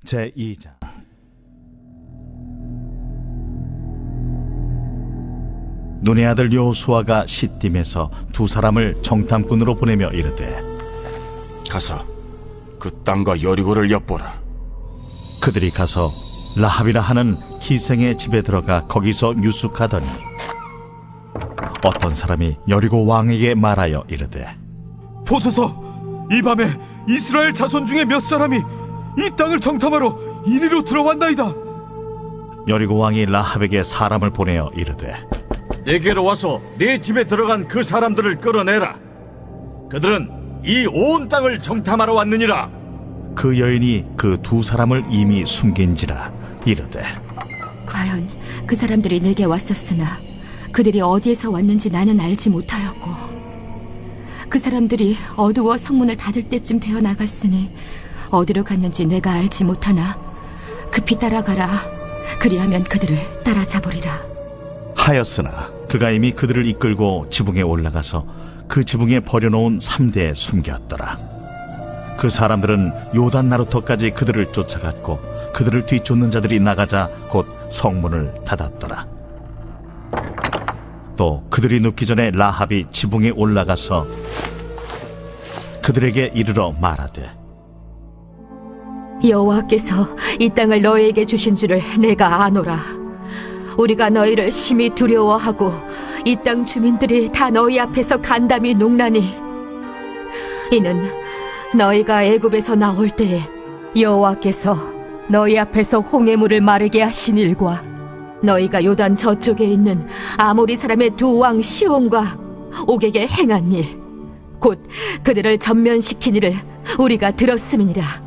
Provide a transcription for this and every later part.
제2장. 눈의 아들 여호수아가 시딤에서 두 사람을 정탐꾼으로 보내며 이르되, 가서 그 땅과 여리고를 엿보라. 그들이 가서 라합이라 하는 기생의 집에 들어가 거기서 유숙하더니 어떤 사람이 여리고 왕에게 말하여 이르되, 보소서, 이 밤에 이스라엘 자손 중에 몇 사람이 이 땅을 정탐하러 이리로 들어왔나이다. 여리고 왕이 라합에게 사람을 보내어 이르되, 내게로 와서 내 집에 들어간 그 사람들을 끌어내라. 그들은 이 온 땅을 정탐하러 왔느니라. 그 여인이 그 두 사람을 이미 숨긴지라 이르되, 과연 그 사람들이 내게 왔었으나 그들이 어디에서 왔는지 나는 알지 못하였고, 그 사람들이 어두워 성문을 닫을 때쯤 되어 나갔으니 어디로 갔는지 내가 알지 못하나 급히 따라가라. 그리하면 그들을 따라잡으리라 하였으나 그가 이미 그들을 이끌고 지붕에 올라가서 그 지붕에 버려놓은 3대에 숨겼더라. 그 사람들은 요단 나루터까지 그들을 쫓아갔고 그들을 뒤쫓는 자들이 나가자 곧 성문을 닫았더라. 또 그들이 눕기 전에 라합이 지붕에 올라가서 그들에게 이르러 말하되, 여호와께서 이 땅을 너희에게 주신 줄을 내가 아노라. 우리가 너희를 심히 두려워하고 이 땅 주민들이 다 너희 앞에서 간담이 농나니, 이는 너희가 애굽에서 나올 때에 여호와께서 너희 앞에서 홍해물을 마르게 하신 일과 너희가 요단 저쪽에 있는 아모리 사람의 두 왕 시온과 옥에게 행한 일, 곧 그들을 전면시킨 일을 우리가 들었음이니라.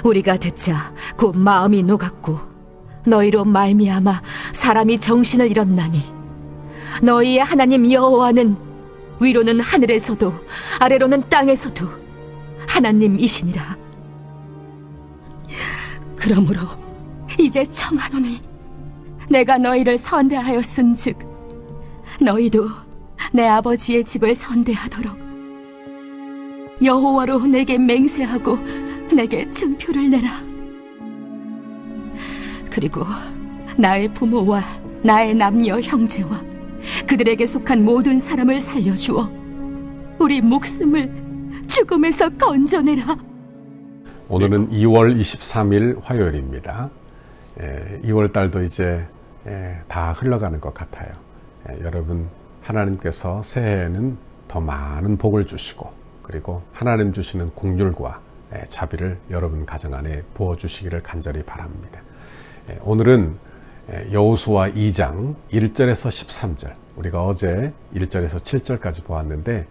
우리가 듣자 곧 마음이 녹았고 너희로 말미암아 사람이 정신을 잃었나니, 너희의 하나님 여호와는 위로는 하늘에서도 아래로는 땅에서도 하나님이시니라. 그러므로 이제 청하노니 내가 너희를 선대하였은즉 너희도 내 아버지의 집을 선대하도록 여호와로 내게 맹세하고 내게 증표를 내라. 그리고 나의 부모와 나의 남녀 형제와 그들에게 속한 모든 사람을 살려주어 우리 목숨을 죽음에서 건져내라. 오늘은 2월 23일 화요일입니다. 2월 달도 이제 다 흘러가는 것 같아요. 여러분, 하나님께서 새해에는 더 많은 복을 주시고, 그리고 하나님 주시는 긍휼과 자비를 여러분 가정 안에 부어주시기를 간절히 바랍니다. 오늘은 여호수아 2장 1절에서 13절, 우리가 어제 1절에서 7절까지 보았는데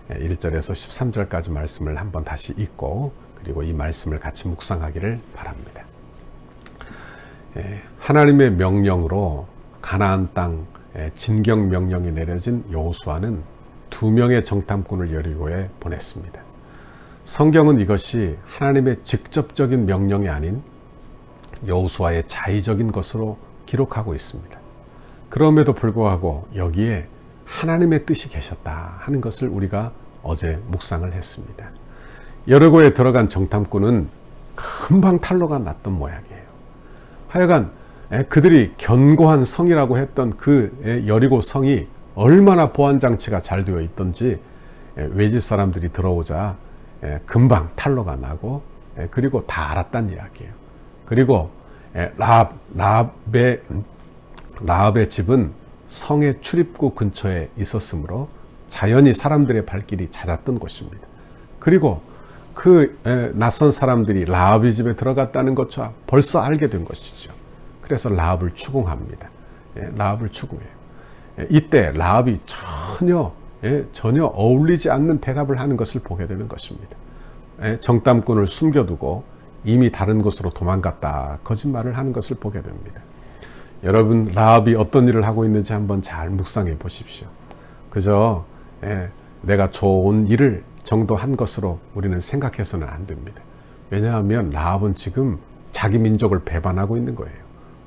1절에서 13절까지 말씀을 한번 다시 읽고, 그리고 이 말씀을 같이 묵상하기를 바랍니다. 하나님의 명령으로 가나안 땅 진경 명령이 내려진 여호수아는 2명의 정탐꾼을 여리고에 보냈습니다. 성경은 이것이 하나님의 직접적인 명령이 아닌 여호수아의 자의적인 것으로 기록하고 있습니다. 그럼에도 불구하고 여기에 하나님의 뜻이 계셨다 하는 것을 우리가 어제 묵상을 했습니다. 여리고에 들어간 정탐꾼은 금방 탈로가 났던 모양이에요. 하여간 그들이 견고한 성이라고 했던 그 여리고 성이 얼마나 보안장치가 잘 되어 있던지 외지 사람들이 들어오자 금방 탈로가 나고, 그리고 다 알았단 이야기예요. 그리고 라합의 집은 성의 출입구 근처에 있었으므로 자연히 사람들의 발길이 잦았던 곳입니다. 그리고 그 낯선 사람들이 라합의 집에 들어갔다는 것조차 벌써 알게 된 것이죠. 그래서 라합을 추궁합니다. 라합을 추궁해요. 이때 라합이 전혀 어울리지 않는 대답을 하는 것을 보게 되는 것입니다. 정탐꾼을 숨겨두고 이미 다른 곳으로 도망갔다 거짓말을 하는 것을 보게 됩니다. 여러분, 라합이 어떤 일을 하고 있는지 한번 잘 묵상해 보십시오. 그저 내가 좋은 일을 정도 한 것으로 우리는 생각해서는 안 됩니다. 왜냐하면 라합은 지금 자기 민족을 배반하고 있는 거예요.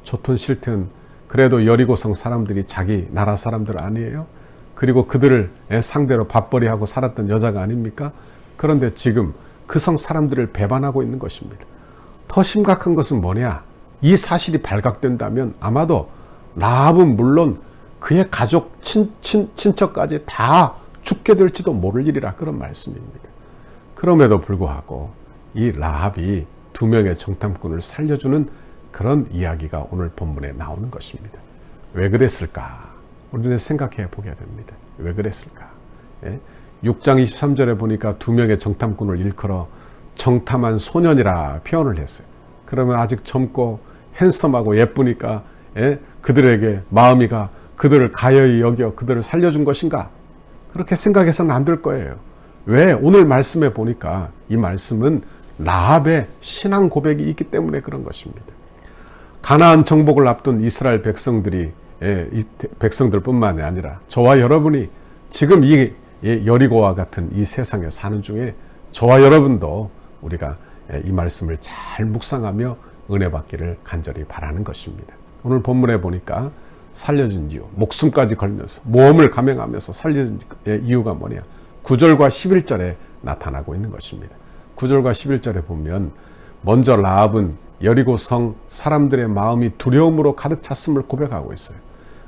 좋든 싫든 그래도 여리고성 사람들이 자기 나라 사람들 아니에요? 그리고 그들을 상대로 밥벌이하고 살았던 여자가 아닙니까? 그런데 지금 그 성 사람들을 배반하고 있는 것입니다. 더 심각한 것은 뭐냐? 이 사실이 발각된다면 아마도 라합은 물론 그의 가족, 친척까지 다 죽게 될지도 모를 일이라 그런 말씀입니다. 그럼에도 불구하고 이 라합이 2명의 정탐꾼을 살려주는 그런 이야기가 오늘 본문에 나오는 것입니다. 왜 그랬을까? 우리는 생각해 보게 됩니다. 왜 그랬을까? 6장 23절에 보니까 2명의 정탐꾼을 일컬어 정탐한 소년이라 표현을 했어요. 그러면 아직 젊고 핸섬하고 예쁘니까 그들에게 마음이가 그들을 가여이 여겨 그들을 살려준 것인가? 그렇게 생각해서는 안 될 거예요. 왜? 오늘 말씀에 보니까 이 말씀은 라합의 신앙 고백이 있기 때문에 그런 것입니다. 가나안 정복을 앞둔 이스라엘 백성들이 백성들뿐만이 아니라 저와 여러분이 지금 이 여리고와 같은 이 세상에 사는 중에 저와 여러분도 우리가 이 말씀을 잘 묵상하며 은혜 받기를 간절히 바라는 것입니다. 오늘 본문에 보니까 살려준 이유, 목숨까지 걸면서 모험을 감행하면서 살려준 이유가 뭐냐? 9절과 11절에 나타나고 있는 것입니다. 9절과 11절에 보면 먼저 라합은 여리고성 사람들의 마음이 두려움으로 가득 찼음을 고백하고 있어요.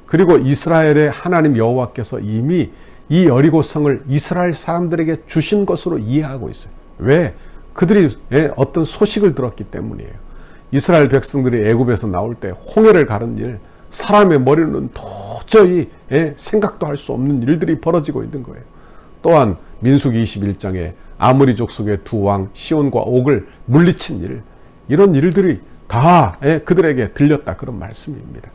그리고 이스라엘의 하나님 여호와께서 이미 이 여리고성을 이스라엘 사람들에게 주신 것으로 이해하고 있어요. 왜? 그들이 어떤 소식을 들었기 때문이에요. 이스라엘 백성들이 애굽에서 나올 때 홍해를 가른 일, 사람의 머리는 도저히 생각도 할 수 없는 일들이 벌어지고 있는 거예요. 또한 민수기 21장에 아모리 족속의 2왕 시온과 옥을 물리친 일, 이런 일들이 다 그들에게 들렸다 그런 말씀입니다.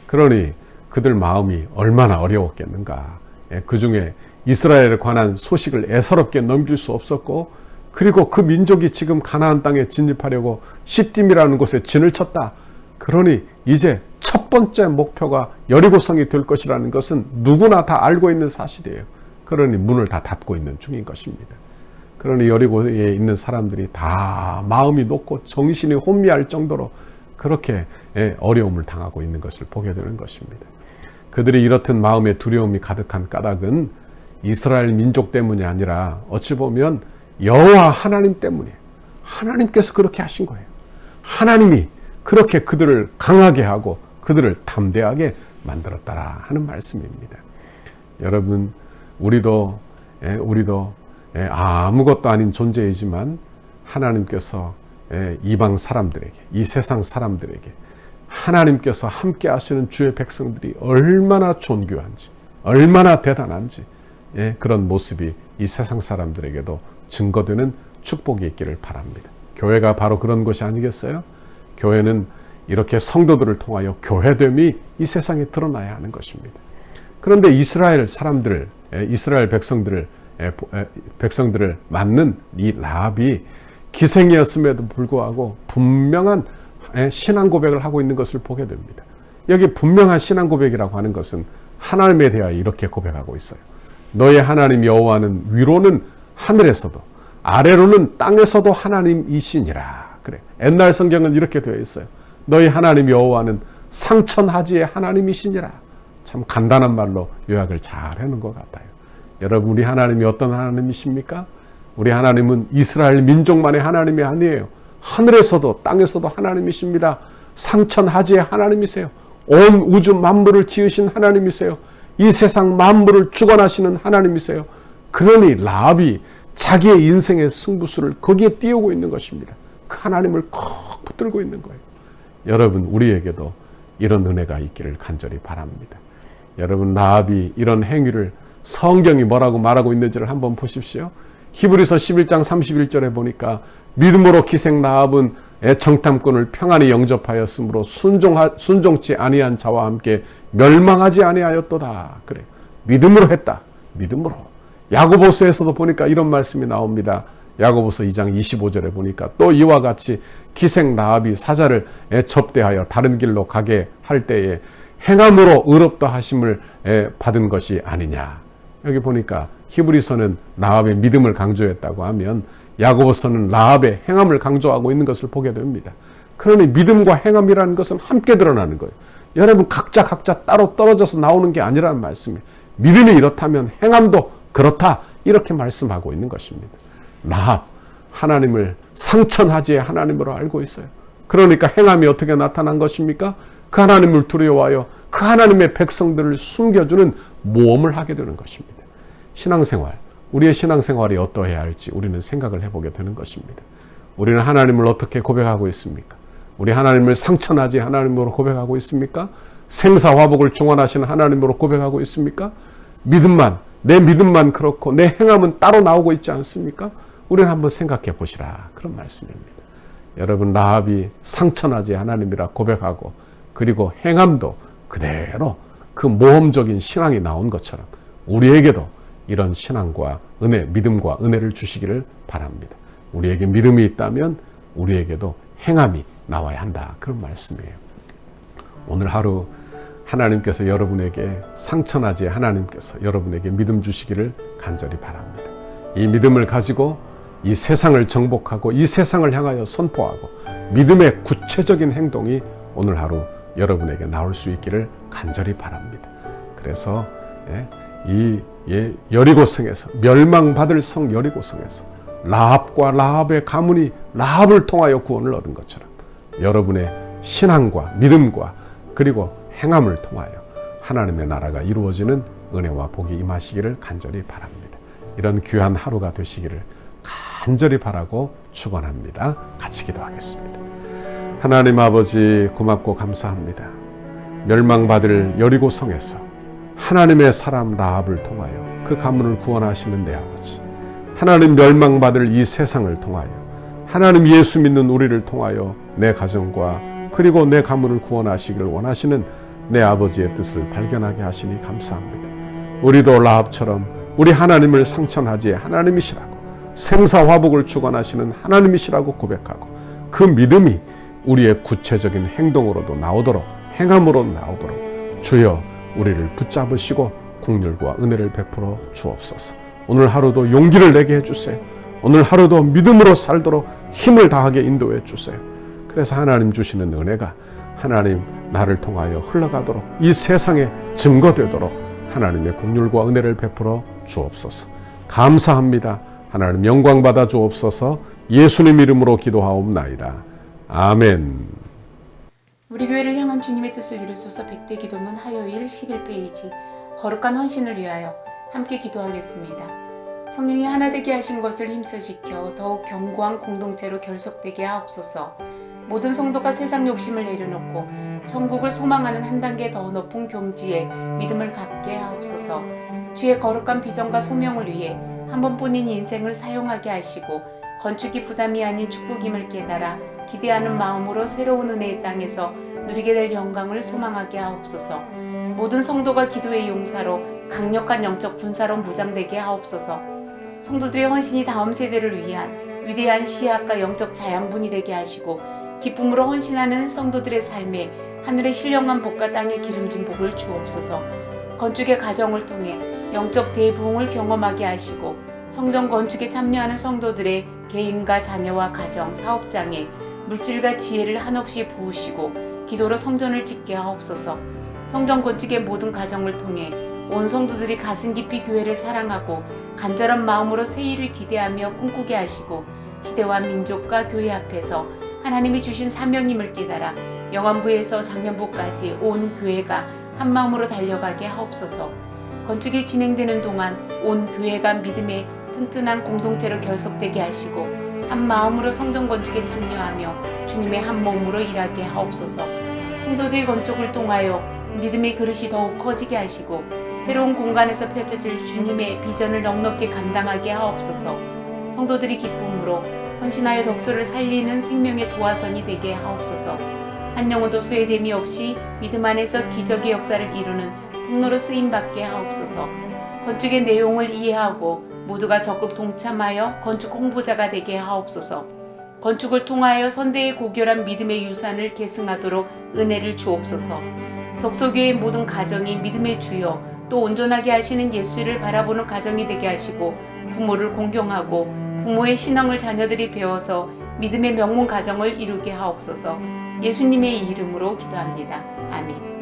그러니 그들 마음이 얼마나 어려웠겠는가. 그 중에 이스라엘에 관한 소식을 애서롭게 넘길 수 없었고, 그리고 그 민족이 지금 가나안 땅에 진입하려고 시딤이라는 곳에 진을 쳤다. 그러니 이제 첫 번째 목표가 여리고성이 될 것이라는 것은 누구나 다 알고 있는 사실이에요. 그러니 문을 다 닫고 있는 중인 것입니다. 그러니 여리고에 있는 사람들이 다 마음이 녹고 정신이 혼미할 정도로 그렇게 어려움을 당하고 있는 것을 보게 되는 것입니다. 그들이 이렇듯 마음의 두려움이 가득한 까닭은 이스라엘 민족 때문이 아니라 어찌 보면 여호와 하나님 때문이에요. 하나님께서 그렇게 하신 거예요. 하나님이 그렇게 그들을 강하게 하고 그들을 담대하게 만들었다라 하는 말씀입니다. 여러분, 우리도 아무것도 아닌 존재이지만 하나님께서 이방 사람들에게, 이 세상 사람들에게 하나님께서 함께 하시는 주의 백성들이 얼마나 존귀한지, 얼마나 대단한지 그런 모습이 이 세상 사람들에게도 증거되는 축복이 있기를 바랍니다. 교회가 바로 그런 것이 아니겠어요? 교회는 이렇게 성도들을 통하여 교회됨이 이 세상에 드러나야 하는 것입니다. 그런데 이스라엘 사람들, 이스라엘 백성들을 맞는 이 라합이 기생이었음에도 불구하고 분명한 신앙 고백을 하고 있는 것을 보게 됩니다. 여기 분명한 신앙 고백이라고 하는 것은 하나님에 대하여 이렇게 고백하고 있어요. 너의 하나님 여호와는 위로는 하늘에서도 아래로는 땅에서도 하나님이시니라. 그래. 옛날 성경은 이렇게 되어 있어요. 너희 하나님 여호와는 상천하지의 하나님이시니라. 참 간단한 말로 요약을 잘 해놓은 것 같아요. 여러분, 우리 하나님이 어떤 하나님이십니까? 우리 하나님은 이스라엘 민족만의 하나님이 아니에요. 하늘에서도 땅에서도 하나님이십니다. 상천하지의 하나님이세요. 온 우주 만물을 지으신 하나님이세요. 이 세상 만물을 주관하시는 하나님이세요. 그러니 라합이 자기의 인생의 승부수를 거기에 띄우고 있는 것입니다. 그 하나님을 콕 붙들고 있는 거예요. 여러분, 우리에게도 이런 은혜가 있기를 간절히 바랍니다. 여러분, 라합이 이런 행위를 성경이 뭐라고 말하고 있는지를 한번 보십시오. 히브리서 11장 31절에 보니까 믿음으로 기생 라합은 정탐꾼을 평안히 영접하였으므로 순종치 아니한 자와 함께 멸망하지 아니하였도다. 그래, 믿음으로 했다. 믿음으로. 야고보서에서도 보니까 이런 말씀이 나옵니다. 야고보서 2장 25절에 보니까 또 이와 같이 기생 라합이 사자를 접대하여 다른 길로 가게 할 때에 행함으로 의롭다 하심을 받은 것이 아니냐. 여기 보니까 히브리서는 라합의 믿음을 강조했다고 하면 야고보서는 라합의 행함을 강조하고 있는 것을 보게 됩니다. 그러니 믿음과 행함이라는 것은 함께 드러나는 거예요. 여러분, 각자 따로 떨어져서 나오는 게 아니라는 말씀이에요. 믿음이 이렇다면 행함도 그렇다, 이렇게 말씀하고 있는 것입니다. 라합, 하나님을 상천하지의 하나님으로 알고 있어요. 그러니까 행함이 어떻게 나타난 것입니까? 그 하나님을 두려워하여 그 하나님의 백성들을 숨겨주는 모험을 하게 되는 것입니다. 신앙생활, 우리의 신앙생활이 어떠해야 할지 우리는 생각을 해보게 되는 것입니다. 우리는 하나님을 어떻게 고백하고 있습니까? 우리 하나님을 상천하지 하나님으로 고백하고 있습니까? 생사화복을 중원하시는 하나님으로 고백하고 있습니까? 믿음만, 내 믿음만 그렇고 내 행함은 따로 나오고 있지 않습니까? 우리는 한번 생각해 보시라, 그런 말씀입니다. 여러분, 라합이 상천하지 하나님이라 고백하고 그리고 행함도 그대로 그 모험적인 신앙이 나온 것처럼 우리에게도 이런 신앙과 은혜, 믿음과 은혜를 주시기를 바랍니다. 우리에게 믿음이 있다면 우리에게도 행함이 나와야 한다, 그런 말씀이에요. 오늘 하루 하나님께서 여러분에게 상천하지 하나님께서 여러분에게 믿음 주시기를 간절히 바랍니다. 이 믿음을 가지고 이 세상을 정복하고 이 세상을 향하여 선포하고 믿음의 구체적인 행동이 오늘 하루 여러분에게 나올 수 있기를 간절히 바랍니다. 그래서 이 여리고성에서, 멸망받을 성 여리고성에서 라합과 라합의 가문이 라합을 통하여 구원을 얻은 것처럼 여러분의 신앙과 믿음과 그리고 행함을 통하여 하나님의 나라가 이루어지는 은혜와 복이 임하시기를 간절히 바랍니다. 이런 귀한 하루가 되시기를 간절히 바라고 축원합니다. 같이 기도하겠습니다. 하나님 아버지, 고맙고 감사합니다. 멸망받을 여리고성에서 하나님의 사람 라합을 통하여 그 가문을 구원하시는 내 아버지, 하나님 멸망받을 이 세상을 통하여 하나님 예수 믿는 우리를 통하여 내 가정과 그리고 내 가문을 구원하시기를 원하시는 내 아버지의 뜻을 발견하게 하시니 감사합니다. 우리도 라합처럼 우리 하나님을 상천하지 하나님이시라고, 생사화복을 주관하시는 하나님이시라고 고백하고 그 믿음이 우리의 구체적인 행동으로도 나오도록, 행함으로 나오도록 주여 우리를 붙잡으시고 긍휼과 은혜를 베풀어 주옵소서. 오늘 하루도 용기를 내게 해주세요. 오늘 하루도 믿음으로 살도록 힘을 다하게 인도해 주세요. 그래서 하나님 주시는 은혜가 하나님 나를 통하여 흘러가도록, 이 세상에 증거되도록 하나님의 긍휼과 은혜를 베풀어 주옵소서. 감사합니다. 하나님 영광 받아 주옵소서. 예수님 이름으로 기도하옵나이다. 아멘. 우리 교회를 향한 주님의 뜻을 이루소서. 100대 기도문 화요일 11페이지 거룩한 헌신을 위하여 함께 기도하겠습니다. 성령이 하나 되게 하신 것을 힘써지켜 더욱 견고한 공동체로 결속되게 하옵소서. 모든 성도가 세상 욕심을 내려놓고 천국을 소망하는 한 단계 더 높은 경지에 믿음을 갖게 하옵소서. 주의 거룩한 비전과 소명을 위해 한 번뿐인 인생을 사용하게 하시고 건축이 부담이 아닌 축복임을 깨달아 기대하는 마음으로 새로운 은혜의 땅에서 누리게 될 영광을 소망하게 하옵소서. 모든 성도가 기도의 용사로 강력한 영적 군사로 무장되게 하옵소서. 성도들의 헌신이 다음 세대를 위한 위대한 시학과 영적 자양분이 되게 하시고 기쁨으로 헌신하는 성도들의 삶에 하늘의 신령한 복과 땅의 기름진 복을 주옵소서. 건축의 과정을 통해 영적 대부흥을 경험하게 하시고 성전 건축에 참여하는 성도들의 개인과 자녀와 가정, 사업장에 물질과 지혜를 한없이 부으시고 기도로 성전을 짓게 하옵소서. 성전 건축의 모든 과정을 통해 온 성도들이 가슴 깊이 교회를 사랑하고 간절한 마음으로 새 일을 기대하며 꿈꾸게 하시고 시대와 민족과 교회 앞에서 하나님이 주신 사명임을 깨달아 영안부에서 장년부까지 온 교회가 한 마음으로 달려가게 하옵소서. 건축이 진행되는 동안 온 교회가 믿음의 튼튼한 공동체로 결속되게 하시고 한 마음으로 성전 건축에 참여하며 주님의 한 몸으로 일하게 하옵소서. 성도들의 건축을 통하여 믿음의 그릇이 더욱 커지게 하시고 새로운 공간에서 펼쳐질 주님의 비전을 넉넉히 감당하게 하옵소서. 성도들이 기쁨으로 헌신하여 덕소를 살리는 생명의 도화선이 되게 하옵소서. 한 영혼도 소외됨이 없이 믿음 안에서 기적의 역사를 이루는 통로로 쓰임받게 하옵소서. 건축의 내용을 이해하고 모두가 적극 동참하여 건축 홍보자가 되게 하옵소서. 건축을 통하여 선대의 고결한 믿음의 유산을 계승하도록 은혜를 주옵소서. 덕소교의 모든 가정이 믿음의 주여 또 온전하게 하시는 예수를 바라보는 가정이 되게 하시고 부모를 공경하고 부모의 신앙을 자녀들이 배워서 믿음의 명문 가정을 이루게 하옵소서. 예수님의 이름으로 기도합니다. 아멘.